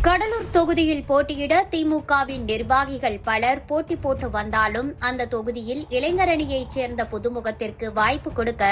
கடலூர் தொகுதியில் போட்டியிட திமுகவின் நிர்வாகிகள் பலர் போட்டி போட்டு வந்தாலும் அந்த தொகுதியில் இளைஞரணியைச் சேர்ந்த புதுமுகத்திற்கு வாய்ப்பு கொடுக்க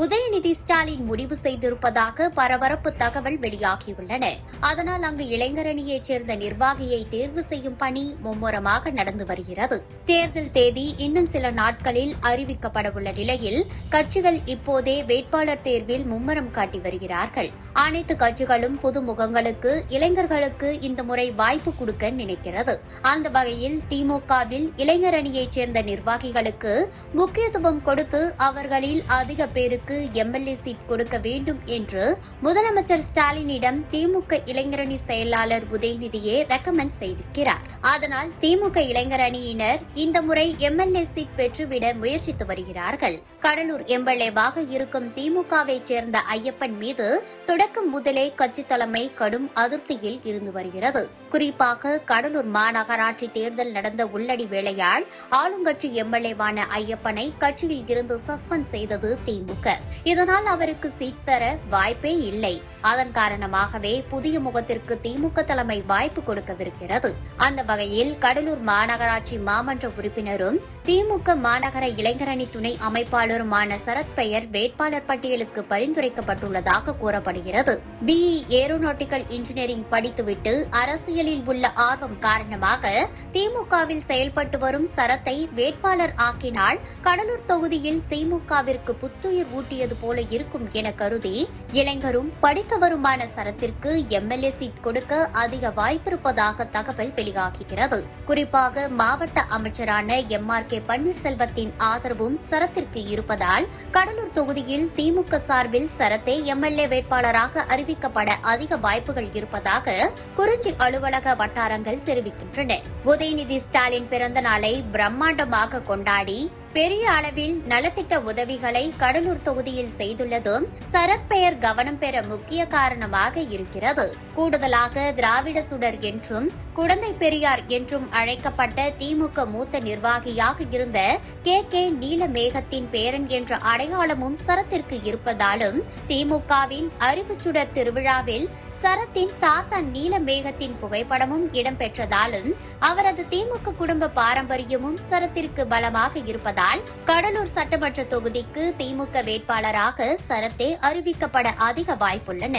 உதயநிதி ஸ்டாலின் முடிவு செய்திருப்பதாக பரபரப்பு தகவல் வெளியாகியுள்ளன. அதனால் அங்கு இளைஞரணியைச் சேர்ந்த நிர்வாகியை தேர்வு செய்யும் பணி மும்முரமாக நடந்து வருகிறது. தேர்தல் தேதி இன்னும் சில நாட்களில் அறிவிக்கப்படவுள்ள நிலையில் கட்சிகள் இப்போதே வேட்பாளர் தேர்வில் மும்முரம் காட்டி வருகிறார்கள். அனைத்து கட்சிகளும் புதுமுகங்களுக்கு இளைஞர்களுக்கு இந்த முறை வாய்ப்பு கொடுக்க நினைக்கிறது. அந்த வகையில் திமுகவில் இளைஞர் அணியைச் சேர்ந்த நிர்வாகிகளுக்கு முக்கியத்துவம் கொடுத்து அவர்களில் அதிக பேருக்கு எம்எல்ஏ சீட் கொடுக்க வேண்டும் என்று முதலமைச்சர் ஸ்டாலினிடம் திமுக இளைஞரணி செயலாளர் உதயநிதியே ரெக்கமெண்ட் செய்திருக்கிறார். அதனால் திமுக இளைஞர் அணியினர் இந்த முறை எம்எல்ஏ சீட் பெற்றுவிட முயற்சித்து வருகிறார்கள். கடலூர் எம்எல்ஏவாக இருக்கும் திமுகவை சேர்ந்த ஐயப்பன் மீது தொடக்கம் முதலே கட்சி தலைமை கடும் அதிருப்தியில் இருந்து வருகிறது. குறிப்பாக கடலூர் மாநகராட்சி தேர்தல் நடந்த உள்ளடி வேளையால் ஆளுங்கட்சி எம்எல்ஏவான ஐயப்பனை கட்சியில் இருந்து சஸ்பெண்ட் செய்தது திமுக. இதனால் அவருக்கு சீட் தர வாய்ப்பே இல்லை. அதன் காரணமாகவே புதிய முகத்திற்கு திமுக தலைமை வாய்ப்பு கொடுக்கவிருக்கிறது. அந்த வகையில் கடலூர் மாநகராட்சி மாமன்ற உறுப்பினரும் திமுக மாநகர இளைஞரணி துணை அமைப்பாளருமான சரத் பெயர் வேட்பாளர் பட்டியலுக்கு பரிந்துரைக்கப்பட்டுள்ளதாக கூறப்படுகிறது. பிஇ ஏரோநாட்டிக்கல் இன்ஜினியரிங் படித்துவிட்டு அரசியலில் உள்ள ஆர்வம் காரணமாக திமுகவில் செயல்பட்டு வரும் சரத்தை வேட்பாளர் ஆக்கினால் கடலூர் தொகுதியில் திமுகவிற்கு புத்துயிர் ஊட்டியது போல இருக்கும் என கருதி இளைஞரும் படித்தவருமான சரத்திற்கு எம்எல்ஏ சீட் கொடுக்க அதிக வாய்ப்பிருப்பதாக தகவல் வெளியாகிறது. குறிப்பாக மாவட்ட அமைச்சரான எம்ஆர்கே பன்னீர்செல்வத்தின் ஆதரவும் சரத்திற்கு இருப்பதால் கடலூர் தொகுதியில் திமுக சார்பில் சரத்தை எம்எல்ஏ வேட்பாளராக அறிவிக்கப்பட அதிக வாய்ப்புகள் இருப்பதாக குறிச்சி அலுவலக வட்டாரங்கள் தெரிவிக்கின்றன. உதயநிதி ஸ்டாலின் பிறந்த நாளை பிரம்மாண்டமாக கொண்டாடி பெரிய அளவில் நலத்திட்ட உதவிகளை கடலூர் தொகுதியில் செய்துள்ளதும் சரத் பெயர் கவனம் பெற முக்கிய காரணமாக இருக்கிறது. கூடுதலாக திராவிட சுடர் என்றும் குடந்தை பெரியார் என்றும் அழைக்கப்பட்ட திமுக மூத்த நிர்வாகியாக இருந்த கே நீலமேகத்தின் பேரன் என்ற அடையாளமும் சரத்திற்கு இருப்பதாலும் திமுகவின் அறிவுச்சுடர் திருவிழாவில் சரத்தின் தாத்தா நீலமேகத்தின் புகைப்படமும் இடம்பெற்றதாலும் அவரது திமுக குடும்ப பாரம்பரியமும் சரத்திற்கு பலமாக இருப்பதால் கடலூர் சட்டமன்ற தொகுதிக்கு திமுக வேட்பாளராக சரத்தே அறிவிக்கப்பட அதிக வாய்ப்புள்ளன.